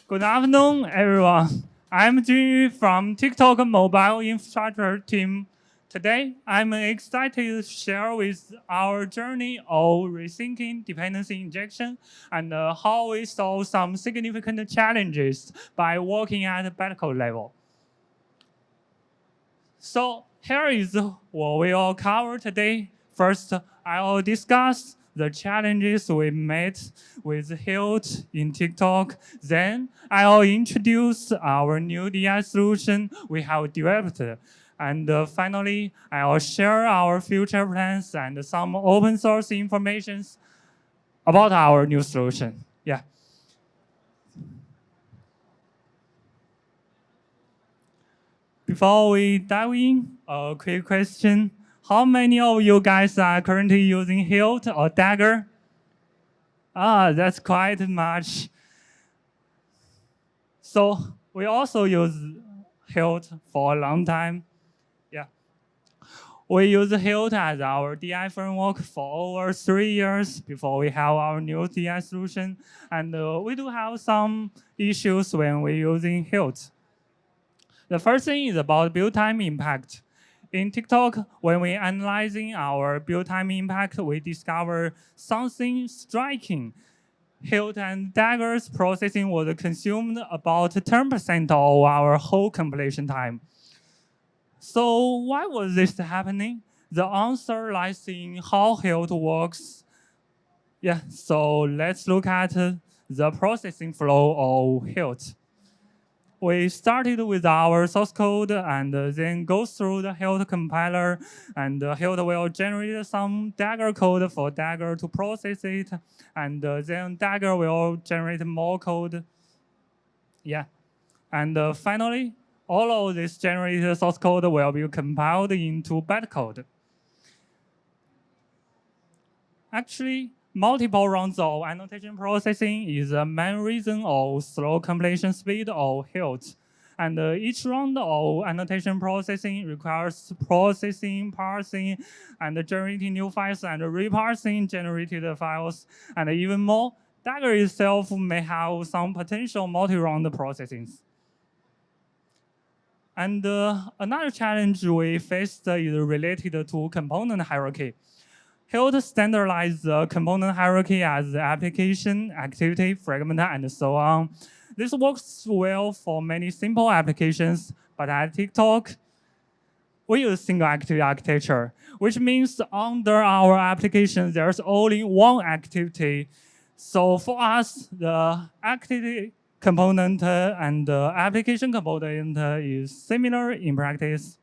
Good afternoon, everyone. I'm Junyu from TikTok Mobile Infrastructure team. Today, I'm excited to share with our journey of rethinking dependency injection and how we solve some significant challenges by working at Bytecode level. So here is what we will cover today. First, I will discuss the challenges we met with Hilt in TikTok. Then I will introduce our new DI solution we have developed. And finally, I will share our future plans and some open source information about our new solution. Yeah. Before we dive in, a quick question. How many of you guys are currently using Hilt or Dagger? That's quite much. So we also use Hilt for a long time. Yeah. We use Hilt as our DI framework for over 3 years before we have our new DI solution. And we do have some issues when we're using Hilt. The first thing is about build time impact. In TikTok, when we're analyzing our build time impact, we discover something striking. Hilt and Dagger's processing was consumed about 10% of our whole compilation time. So why was this happening? The answer lies in how Hilt works. Yeah, so let's look at the processing flow of Hilt. We started with our source code and then go through the Hilt compiler, and Hilt will generate some Dagger code for Dagger to process it, and then Dagger will generate more code. Yeah, and finally, all of this generated source code will be compiled into bytecode. Actually, multiple rounds of annotation processing is the main reason of slow compilation speed of Hilt. And each round of annotation processing requires processing, parsing, and generating new files and reparsing generated files. And even more, Dagger itself may have some potential multi-round processing. And another challenge we faced is related to component hierarchy. Hilt standardized the component hierarchy as the application, activity, fragment, and so on. This works well for many simple applications, but at TikTok, we use single activity architecture, which means under our application, there's only one activity. So for us, the activity component and the application component is similar in practice.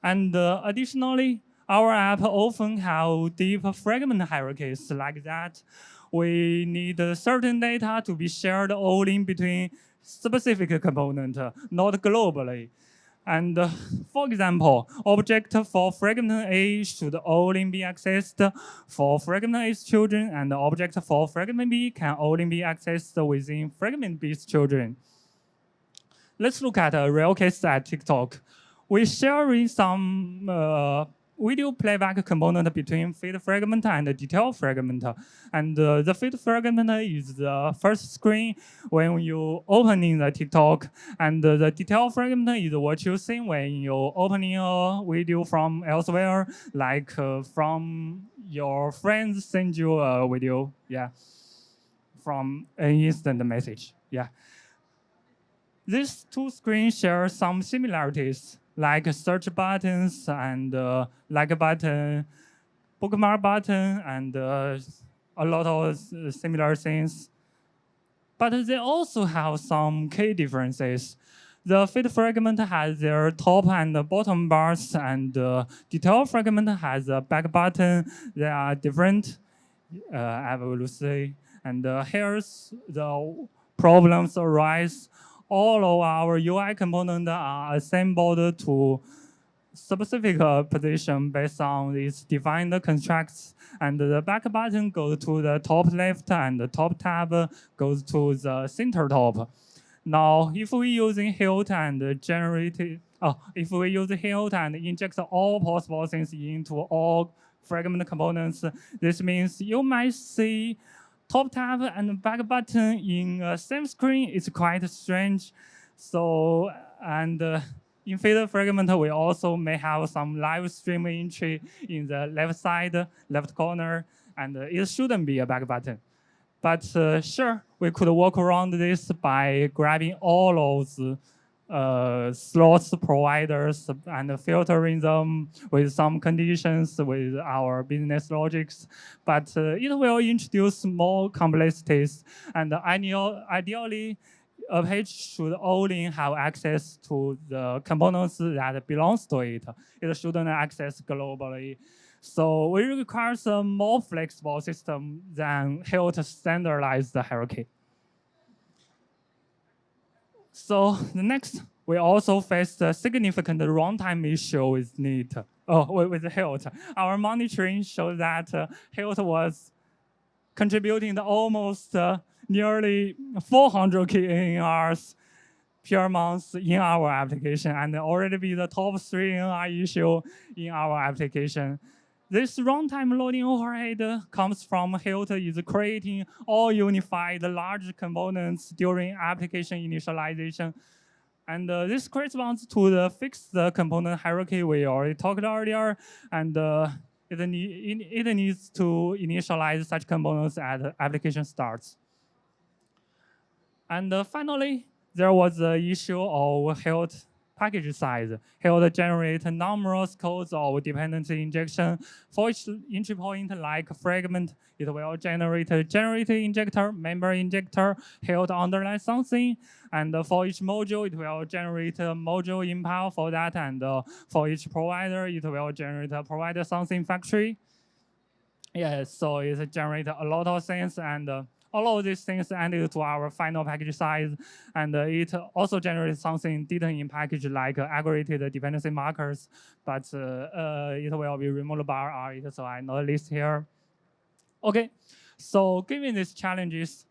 And additionally, our app often have deep fragment hierarchies like that. We need certain data to be shared only between specific component, not globally. And for example, object for fragment A should only be accessed for fragment A's children, and object for fragment B can only be accessed within fragment B's children. Let's look at a real case at TikTok. We're sharing some video playback component between feed fragment and detail fragment. And the feed fragment is the first screen when you opening the TikTok, and the detail fragment is what you see when you opening a video from elsewhere, like from your friends send you a video, yeah, from an instant message, yeah. These two screens share some similarities, like search buttons and like button, bookmark button, and a lot of similar things. But they also have some key differences. The feed fragment has their top and bottom bars, and the detail fragment has a back button. They are different, obviously. And here's the problems arise. All of our UI components are assembled to specific position based on these defined constructs. And the back button goes to the top left, and the top tab goes to the center top. Now, if we using Hilt and if we use Hilt and inject all possible things into all fragment components, this means you might see top tab and back button in the same screen is quite strange. So, and in fader fragment, we also may have some live stream entry in the left side, left corner, and it shouldn't be a back button. But sure, we could work around this by grabbing all of the slots providers and filtering them with some conditions with our business logics. But it will introduce more complexities. And ideally, a page should only have access to the components that belongs to it. It shouldn't access globally. So we require a more flexible system than Hilt standardized hierarchy. So the next, we also faced a significant runtime issue with NEAT. With Hilt. Our monitoring showed that Hilt was contributing to almost nearly 400 KNRs per month in our application and already be the top 3 NR issue in our application. This runtime loading overhead comes from Hilt is creating all unified large components during application initialization. And this corresponds to the fixed component hierarchy we already talked earlier. And it needs to initialize such components as application starts. And finally, there was the issue of Hilt package size. Hilt generates numerous codes of dependency injection. For each entry point like fragment, it will generate a generator injector, member injector, Hilt underline something. And for each module, it will generate a module impile for that. And for each provider, it will generate a provider something factory. Yeah, so it generates a lot of things, and all of these things added to our final package size, and it also generates something didn't in package like aggregated dependency markers, but it will be removed by R, so I not list here. Okay, so given these challenges,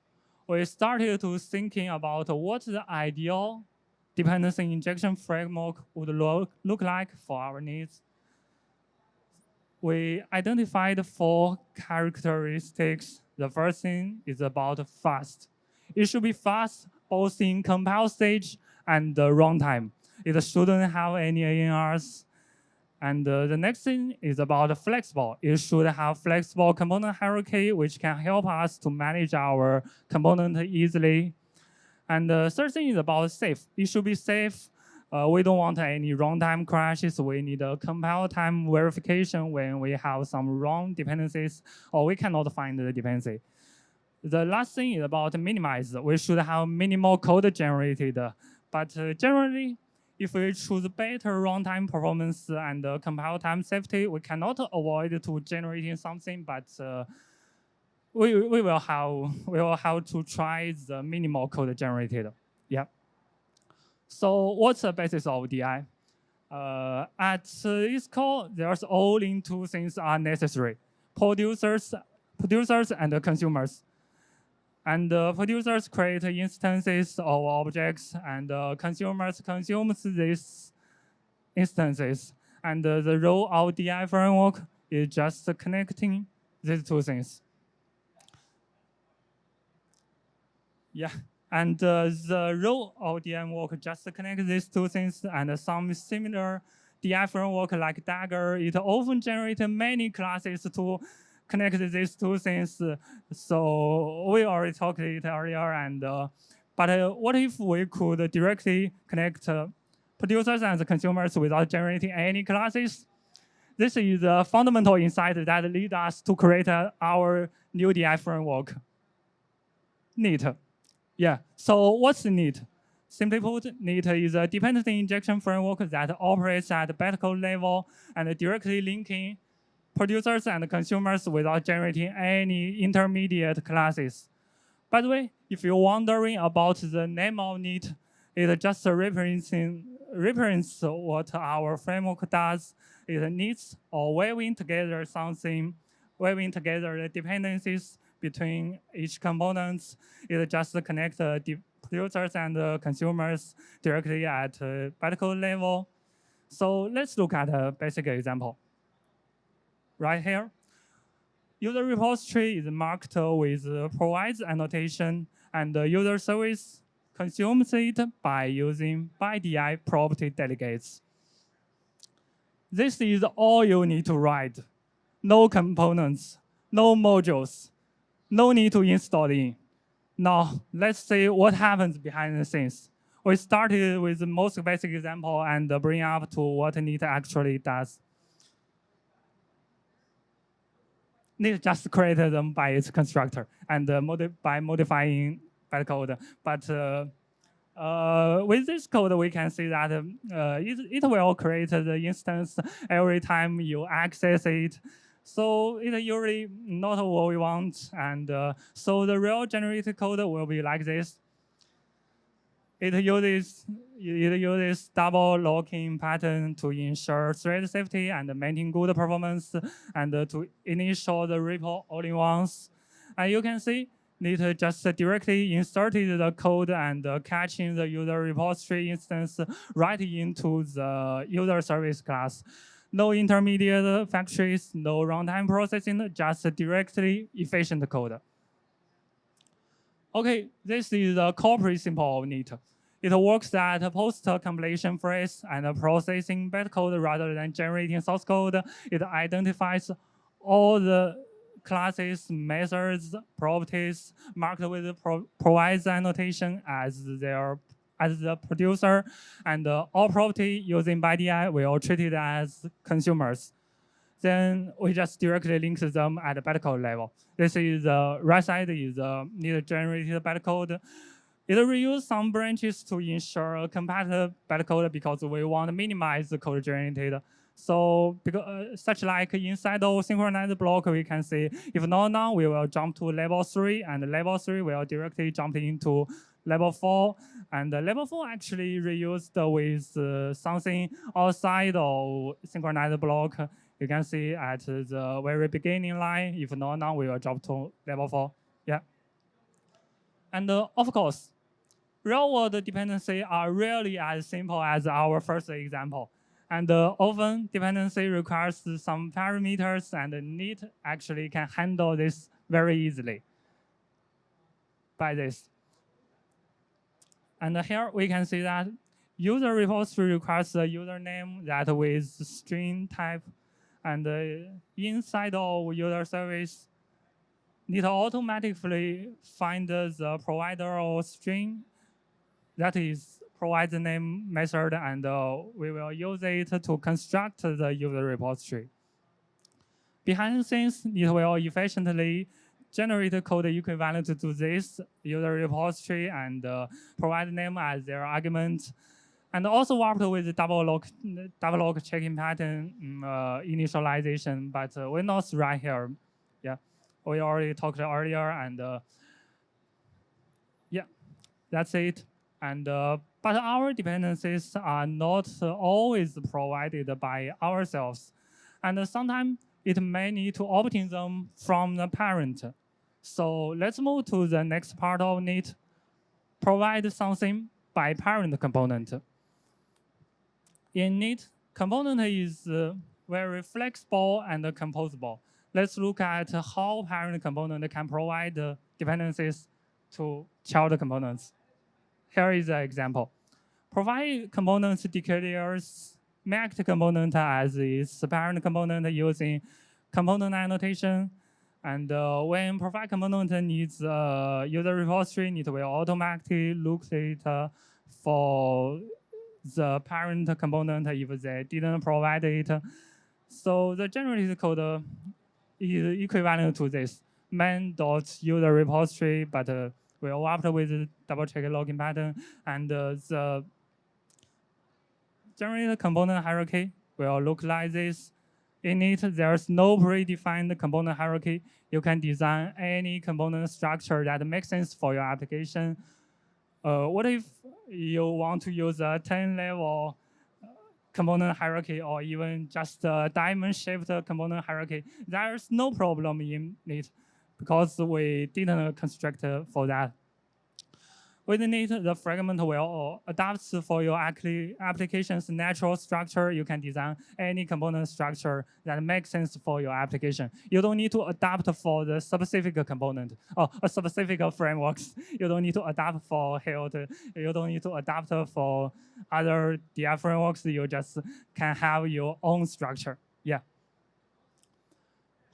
we started to thinking about what the ideal dependency injection framework would look like for our needs. We identified 4 characteristics. The first thing is about fast. It should be fast both in compile stage and the runtime. It shouldn't have any ANRs. And the next thing is about flexible. It should have flexible component hierarchy, which can help us to manage our component easily. And the third thing is about safe. It should be safe. We don't want any runtime crashes. We need a compile time verification when we have some wrong dependencies or we cannot find the dependency. The last thing is about minimize. We should have minimal code generated. But generally, if we choose better runtime performance and compile time safety, we cannot avoid to generating something, but we will have to try the minimal code generated. Yeah. So what's the basis of DI? At its core, there's only 2 things are necessary: producers and consumers. And producers create instances of objects, and consumers consume these instances. And the role of DI framework is just connecting these 2 things. Yeah. And the role of DI framework just connect these 2 things, and some similar DI framework like Dagger, it often generates many classes to connect these 2 things. So we already talked it earlier, and but what if we could directly connect producers and consumers without generating any classes? This is a fundamental insight that leads us to create our new DI framework. NEAT. Yeah, so what's NEAT? Simply put, NEAT is a dependency injection framework that operates at Bytecode level and directly linking producers and consumers without generating any intermediate classes. By the way, if you're wondering about the name of NEAT, it just represents what our framework does. It needs or weaving together the dependencies between each components. It just connects the producers and consumers directly at Bytecode level. So let's look at a basic example. Right here. User repository is marked with provides annotation, and the user service consumes it by using ByDI property delegates. This is all you need to write. No components, no modules, no need to install in. Now, let's see what happens behind the scenes. We started with the most basic example and bring up to what NEAT actually does. NEAT just created them by its constructor and by modifying bytecode. But with this code, we can see that it will create the instance every time you access it. So it's usually not what we want. And so the real generated code will be like this. It uses double locking pattern to ensure thread safety and maintain good performance, and to initial the repo all in once. And you can see it just directly inserted the code and catching the user repository instance right into the user service class. No intermediate factories, no runtime processing, just directly efficient code. Okay, this is the core principle of NEAT. It works at post-completion phase and processing bytecode rather than generating source code. It identifies all the classes, methods, properties marked with provides annotation as the producer, and all property using ByDI will treat it as consumers. Then we just directly link them at the bytecode level. This is the right side is NEAT generated bytecode. It reuses some branches to ensure a compatible bytecode because we want to minimize the code generated. So, because such like inside of synchronized block, we can see if not now, we will jump to level 3, and level 3 will directly jump into level 4. And level 4 actually reused with something outside of synchronized block. You can see at the very beginning line, if not now, we will jump to level 4. Yeah. And of course, real-world dependency are rarely as simple as our first example. And often, dependency requires some parameters, and NEAT actually can handle this very easily by this. And here we can see that user repository requires a username that with string type, and inside of user service, NEAT automatically finds the provider of string that is provide the name method, and we will use it to construct the user repository. Behind the scenes, it will efficiently generate code equivalent to this user repository and provide name as their argument. And also worked with double lock checking pattern initialization, but we're not right here. Yeah, we already talked earlier, and yeah, that's it. And but our dependencies are not always provided by ourselves, and sometimes it may need to obtain them from the parent. So let's move to the next part of NEAT. Provide something by parent component. In NEAT, component is very flexible and composable. Let's look at how parent component can provide dependencies to child components. Here is an example. Provide components declares make component as its parent component using component annotation. And when provide component needs user repository, it will automatically look it for the parent component if they didn't provide it. So the generated code is equivalent to this main.user repository, but we will after with double check login pattern, and the generated component hierarchy will look like this. In it, there's no predefined component hierarchy. You can design any component structure that makes sense for your application. What if you want to use a 10-level component hierarchy, or even just a diamond-shaped component hierarchy? There's no problem in it because we didn't construct for that. With NEAT, the fragment will adapt for your application's natural structure. You can design any component structure that makes sense for your application. You don't need to adapt for the specific component or a specific frameworks. You don't need to adapt for Hilt. You don't need to adapt for other DI frameworks. You just can have your own structure. Yeah.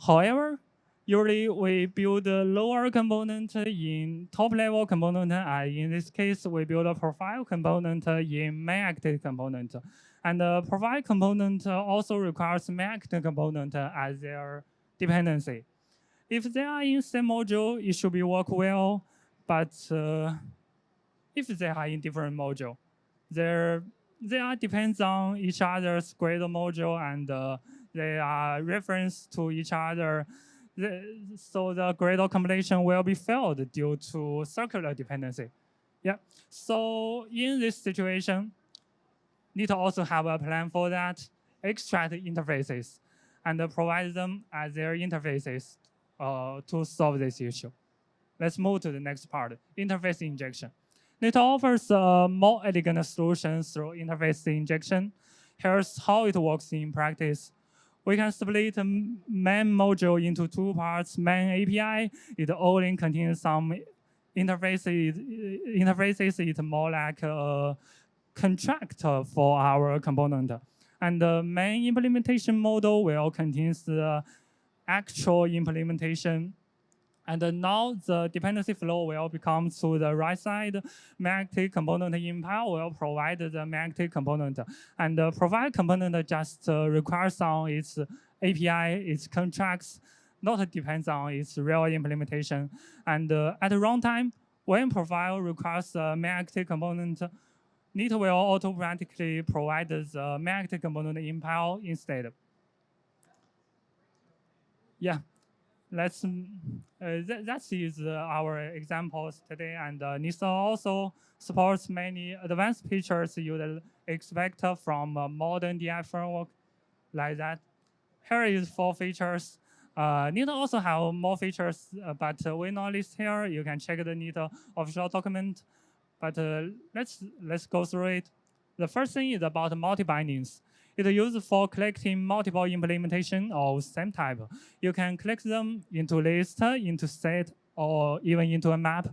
However, usually we build a lower component in top level component, and in this case, we build a profile component in main active component. And the profile component also requires main active component as their dependency. If they are in same module, it should be work well, but if they are in different module, they are depends on each other's Gradle module and they are referenced to each other. So the Gradle compilation will be failed due to circular dependency. Yeah. So in this situation, need to also have a plan for that, extract interfaces, and provide them as their interfaces to solve this issue. Let's move to the next part, interface injection. It offers a more elegant solution through interface injection. Here's how it works in practice. We can split main module into two parts. Main API, it only contains some interfaces. It's more like a contract for our component. And the main implementation model will contain the actual implementation. And now the dependency flow will become to the right side. Main component impile will provide the main component. And the provide component just requires on its API, its contracts, not depends on its real implementation. And at runtime, when provide requires the main component, NEAT will automatically provide the main component impile instead. Yeah. That is our examples today, and NIST also supports many advanced features you would expect from a modern DI framework like that. Here is 4 features. NEAT also have more features, but we not list here. You can check the NEAT official document. But let's go through it. The first thing is about multi-bindings. It is used for collecting multiple implementation of same type. You can collect them into list, into set, or even into a map.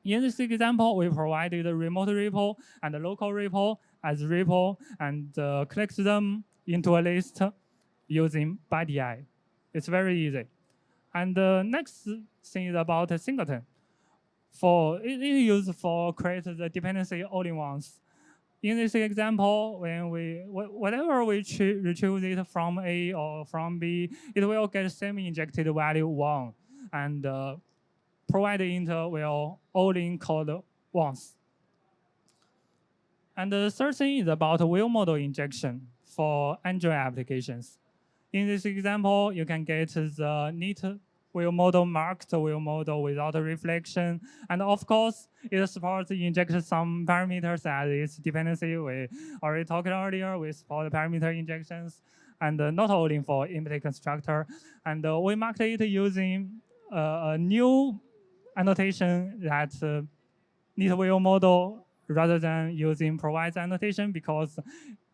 In this example, we provided a remote repo and a local repo as repo and collect them into a list using ByDI. It's very easy. And the next thing is about a singleton. It is used for create the dependency all-in-ones. In this example, whatever we retrieve it from A or from B, it will get same injected value 1, and provided int will all-in code once. And the third thing is about wheel model injection for Android applications. In this example, you can get the neat wheel model marked wheel model without a reflection. And of course, it supports inject some parameters as its dependency. We already talked earlier, we support parameter injections, and not only for empty constructor. And we marked it using a new annotation that neat wheel model rather than using provides annotation, because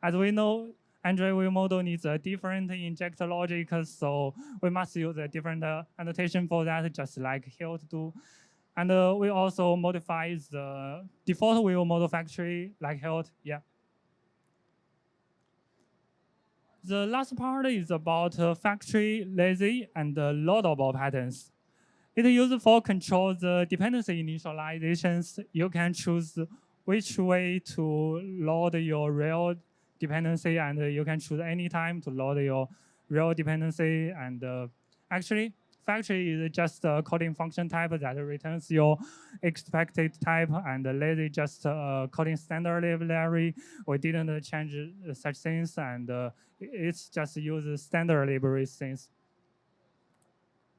as we know, Android wheel model needs a different inject logic, so we must use a different annotation for that, just like Hilt do. And we also modify the default wheel model factory like Hilt. Yeah. The last part is about factory, lazy, and loadable patterns. It is used for control the dependency initializations. You can choose which way to load your real dependency, and you can choose any time to load your real dependency. And actually, factory is just a calling function type that returns your expected type, and lazy just calling standard library. We didn't change such things, and it's just use standard library things.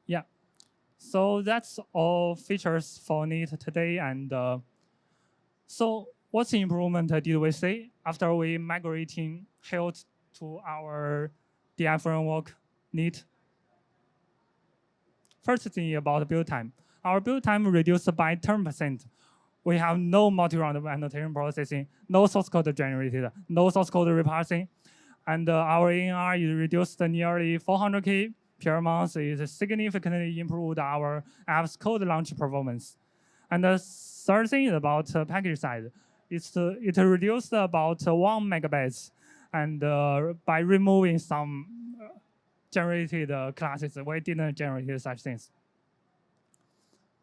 Yeah. So that's all features for NEAT today. And so what improvement did we see after we migrating Hilt to our DI framework NEAT? First thing about build time. Our build time reduced by 10%. we have no multi-round annotation processing, no source code generated, no source code reparsing, and our ANR is reduced nearly 400K per month. It significantly improved our app's code launch performance. And the third thing is about package size. It reduced about 1 megabytes, and by removing some generated classes, we didn't generate such things.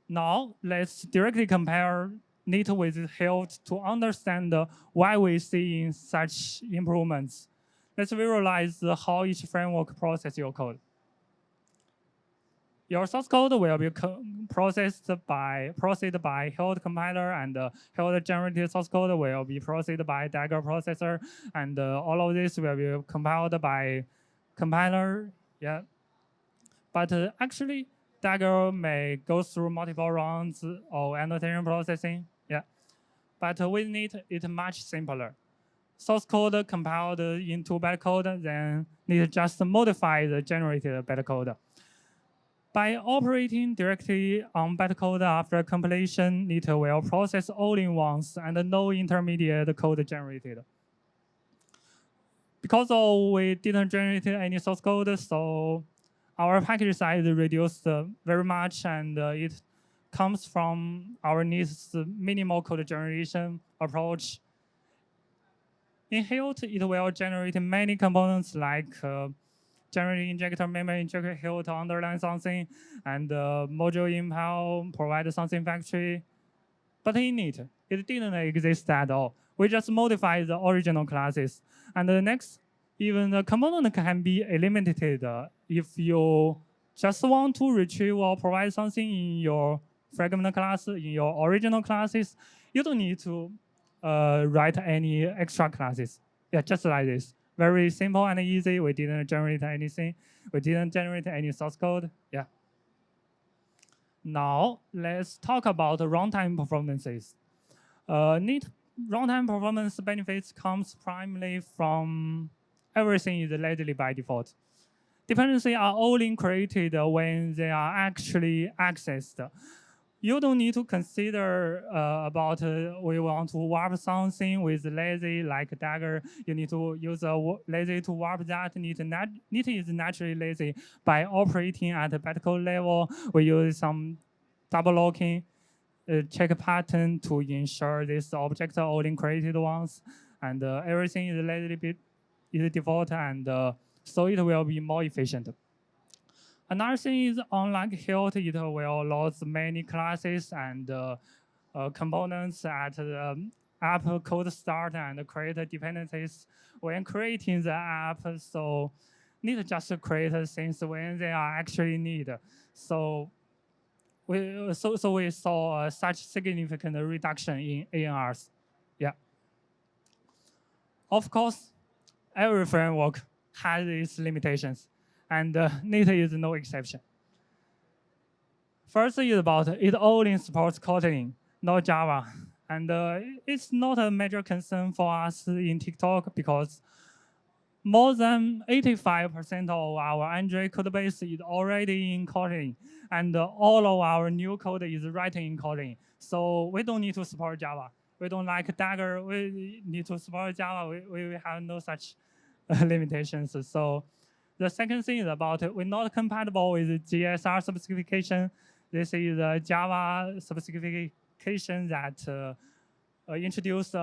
Now, let's directly compare Neat with Hilt to understand why we see such improvements. Let's visualize how each framework processes your code. Your source code will be processed by Hilt compiler, and Hilt generated source code will be processed by Dagger processor, and all of this will be compiled by compiler. Yeah, but actually, Dagger may go through multiple rounds of annotation processing. Yeah, but with Neat, it's much simpler. Source code compiled into bytecode, then Neat just modify the generated bytecode. By operating directly on bytecode after compilation, Neat will process all in once and no intermediate code generated. Because we didn't generate any source code, so our package size reduced very much, and it comes from our Neat's minimal code generation approach. In Hilt, it will generate many components like generate injector, memory injector, Hilt underline something, and module impel provide something factory. But in Neat, it didn't exist at all. We just modified the original classes. And next, even the component can be eliminated if you just want to retrieve or provide something in your fragment class, in your original classes. You don't need to write any extra classes. Yeah, just like this. Very simple and easy. We didn't generate anything. We didn't generate any source code. Yeah. Now, let's talk about runtime performances. Neat runtime performance benefits comes primarily from everything is lazy by default. Dependencies are only created when they are actually accessed. You don't need to consider about we want to warp something with lazy like Dagger. You need to use lazy to warp that. Neat is naturally lazy. By operating at a bytecode level, we use some double locking check pattern to ensure this object are only created once, and everything is lazy is default, and so it will be more efficient. Another thing is, unlike Hilt, it will load many classes and components at the app code start and create dependencies when creating the app. So Neat just create things when they are actually needed. So we saw such significant reduction in ANRs. Yeah. Of course, every framework has its limitations, and Neat is no exception. First is about it only supports Kotlin, not Java. And it's not a major concern for us in TikTok because more than 85% of our Android code base is already in Kotlin, and all of our new code is written in Kotlin. So we don't need to support Java. We don't like Dagger. We need to support Java. We have no such limitations. So the second thing is about we're not compatible with GSR specification. This is a Java specification that introduced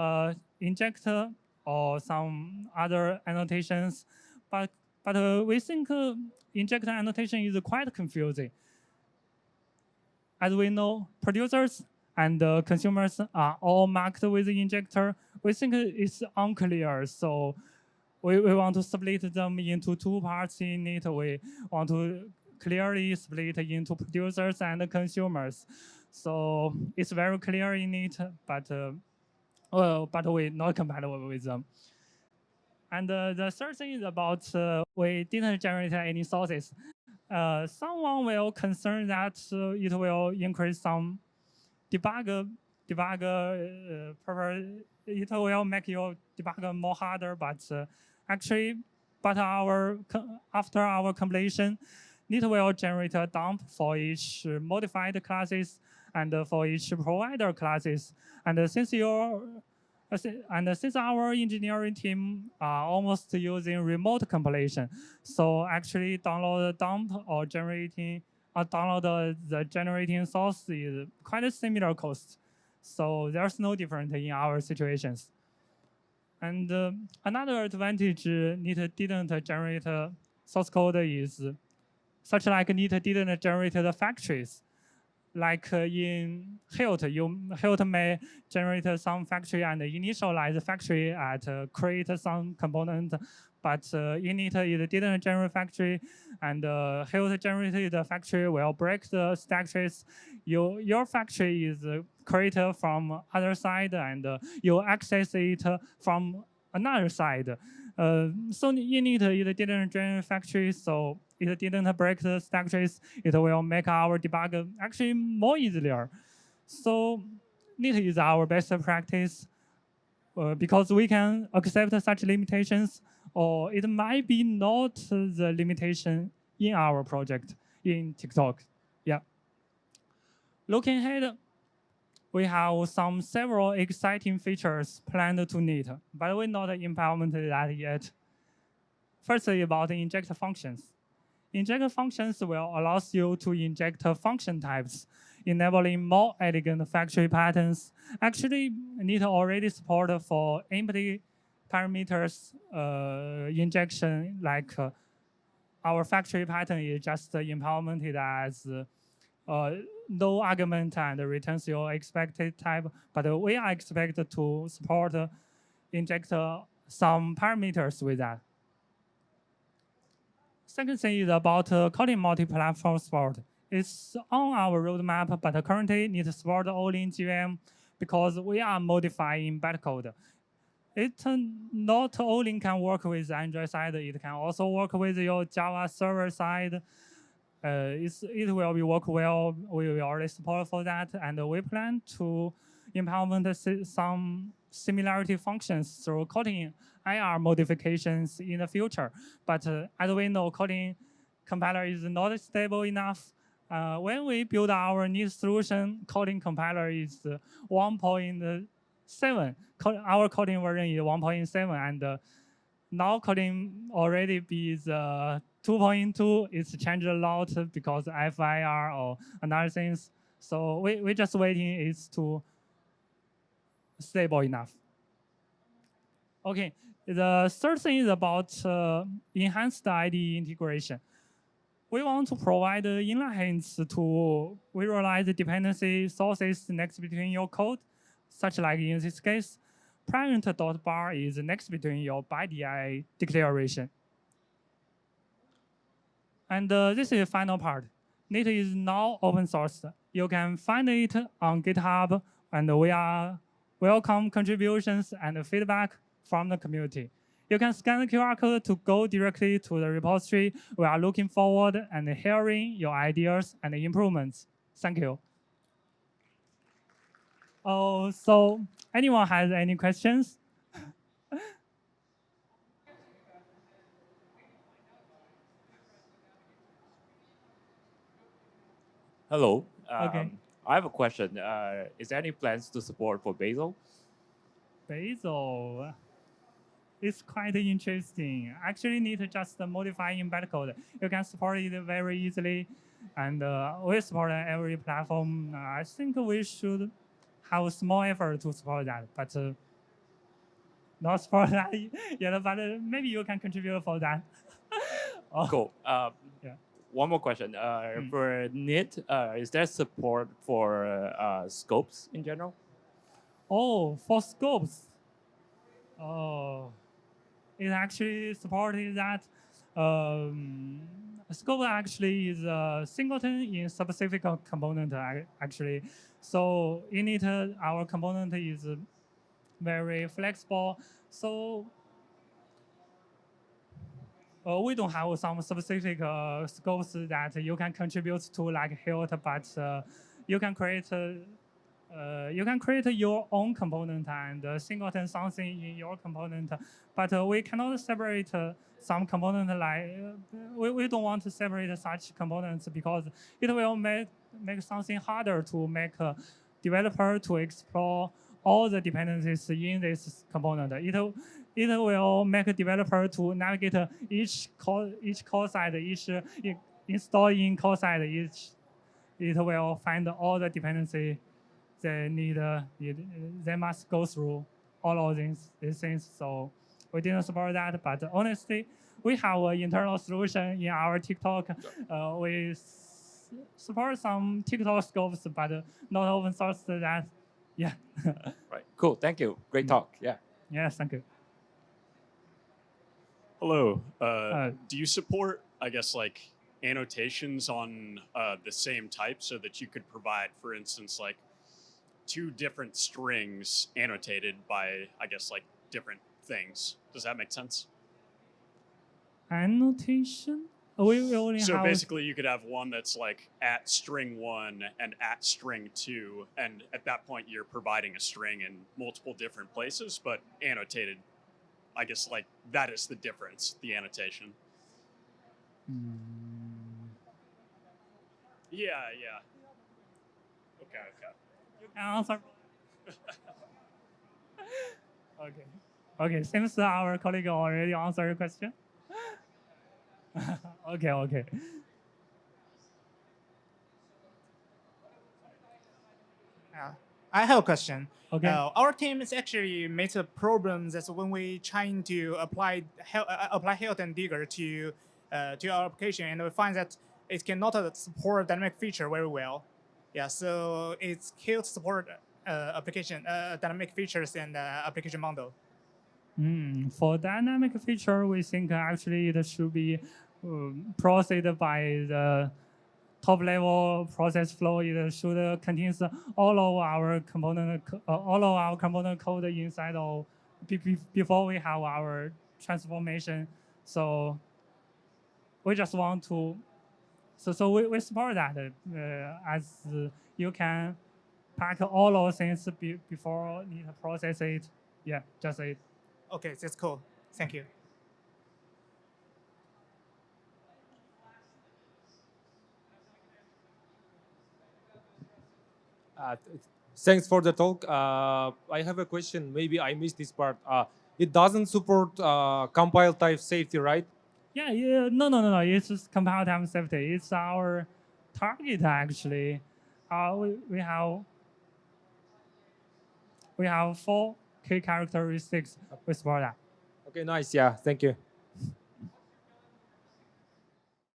injector or some other annotations, but we think injector annotation is quite confusing. As we know, producers and consumers are all marked with the injector. We think it's unclear, so we want to split them into two parts in it. We want to clearly split into producers and consumers. So it's very clear in it, but we're not compatible with them. And the third thing is about we didn't generate any sources. Someone will concern that it will increase some debug purpose. It will make your debug more harder, but actually, after our completion, Neat will generate a dump for each modified classes and for each provider classes. And since since our engineering team are almost using remote compilation, so actually download the dump or download the generating source is quite a similar cost. So there's no difference in our situations. And another advantage Neat didn't generate source code is such like Neat didn't generate the factories. Like in Hilt may generate some factory and initialize the factory at create some component, but in it didn't generate factory, and Hilt generated the factory will break the stack trace. Your factory is created from other side, and you access it from another side. So in it didn't generate factory, so it didn't break the stack trace. It will make our debug actually more easier. So Neat is our best practice because we can accept such limitations, or it might be not the limitation in our project in TikTok. Yeah. Looking ahead, we have several exciting features planned to Neat, but we're not implemented that yet. Firstly, about inject functions. Inject functions will allow you to inject function types, enabling more elegant factory patterns. Actually, Neat already support for empty parameters injection, like our factory pattern is just implemented as no argument and returns your expected type, but we are expected to support inject some parameters with that. Second thing is about calling multi-platform support. It's on our roadmap, but currently need support only in GVM because we are modifying bytecode. It not only can work with Android side, it can also work with your Java server side. It will be work well. We will already support for that, and we plan to implement some similarity functions through coding IR modifications in the future. But as we know, coding compiler is not stable enough. When we build our new solution, coding compiler is 1.7. Our coding version is 1.7, and now coding already be the 2.2. It's changed a lot because FIR or another things. So we just waiting is to stable enough. Okay, the third thing is about enhanced IDE integration. We want to provide inline hints to visualize the dependency sources next between your code, such like in this case, parent.bar is next between your ByteDI declaration. And this is the final part. Neat is now open source. You can find it on GitHub, and we are welcome contributions and feedback from the community. You can scan the QR code to go directly to the repository. We are looking forward and hearing your ideas and improvements. Thank you. Oh, so anyone has any questions? Hello. Okay. I have a question. Is there any plans to support for Bazel? Bazel. It's quite interesting. Actually, need to just modify in bytecode. You can support it very easily, and we support every platform. I think we should have a small effort to support that, but not support that yet. But maybe you can contribute for that. Oh, Cool. Yeah. One more question. For NIT, is there support for scopes in general? Oh, for scopes. Oh, it actually supported that. Scope actually is a singleton in specific component actually. So in it, our component is very flexible. So we don't have some specific scopes that you can contribute to like Hilt, but you can create you can create your own component and singleton something in your component, but we cannot separate some component like we don't want to separate such components because it will make something harder to make a developer to explore all the dependencies in this component. It will make a developer to navigate each call side, each install in call side, it will find all the dependency they need. They must go through all of these things. So we didn't support that, but honestly, we have an internal solution in our TikTok. We support some TikTok scopes, but not open source that. Yeah. Right. Cool. Thank you. Great talk. Yeah. Yes, thank you. Hello. Do you support, I guess, like annotations on the same type so that you could provide, for instance, like two different strings annotated by, I guess, like different things? Does that make sense? Annotation? We only So have basically, you could have one that's like at string 1 and at string 2, and at that point, you're providing a string in multiple different places, but annotated. I guess like that is the difference, the annotation. Yeah. Okay. You can answer. Okay. Seems our colleague already answered your question. Okay. I have a question. Okay. Our team is actually made a problem that when we trying to apply Hilton Digger to our application, and we find that it cannot support dynamic feature very well. Yeah, so it can't support application dynamic features and application model. For dynamic feature, we think actually it should be processed by the top level process flow. It should contains all of our component code inside of before we have our transformation. So we just want to. So we support that as you can pack all of things before you process it. Yeah, just it. Okay, that's cool. Thank you. Thanks for the talk. I have a question. Maybe I missed this part. It doesn't support compile type safety, right? Yeah. No. It's just compile time safety. It's our target actually. We have 4 key characteristics. We support that. Okay, nice. Yeah, thank you.